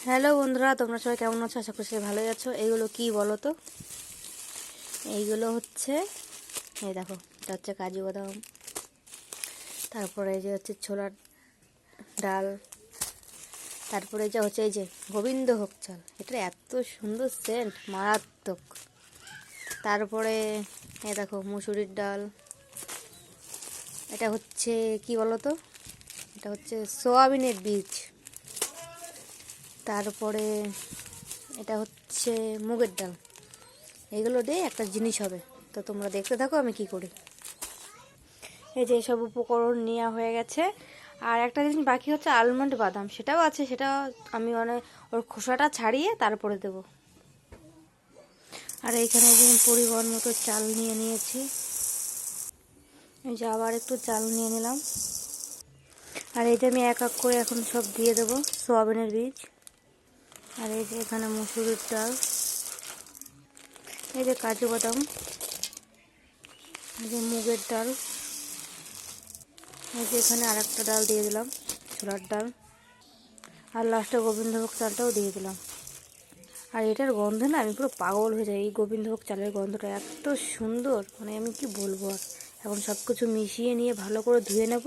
Hello বন্ধুরা, তোমরা সবাই কেমন আছো? আশা করি সবাই ভালোই আছো। এইগুলো কি বলো তো? এইগুলো হচ্ছে, এই দেখো, এটা হচ্ছে কাজু বাদাম, তারপরে এই যে হচ্ছে ছোলার ডাল, তারপরে যে হচ্ছে এই যে গোবিন্দভোগ চাল, এটা এত সুন্দর সেন্ট, মারাত্মক। তারপরে এই দেখো মুসুরির ডাল, এটা হচ্ছে কি বলো তো, এটা হচ্ছে সোয়াবিনের বীজ। তারপরে এটা হচ্ছে মুগের ডাল। এগুলো দিয়ে একটা জিনিস হবে, তো তোমরা দেখতে থাকো আমি কি করি। এই যে এসব উপকরণ নেওয়া হয়ে গেছে, আর একটা জিনিস বাকি হচ্ছে আলমন্ড বাদাম, সেটাও আছে, সেটা আমি ওর খোসাটা ছাড়িয়ে তারপরে দেব। আর এইখানে যে পরিমাণ মতো চাল নিয়ে নিয়েছি, এই যে আবার একটু চাল নিয়ে নিলাম। আর এই যে আমি এক এক করে এখন সব দিয়ে দেব সোয়াবিনের বীজ। আর এই যে এখানে মুসুরির ডাল, এই যে কাজু বাদাম, এই যে মুগের ডাল, এই যে এখানে আর একটা ডাল দিয়ে দিলাম, ছোলার ডাল, আর লাস্টে গোবিন্দভোগ চালটাও দিয়ে দিলাম। আর এটার গন্ধে না আমি পুরো পাগল হয়ে যাই। এই গোবিন্দভোগ চালের গন্ধটা এত সুন্দর, মানে আমি কি বলবো। আর এখন সব কিছু মিশিয়ে নিয়ে ভালো করে ধুয়ে নেব,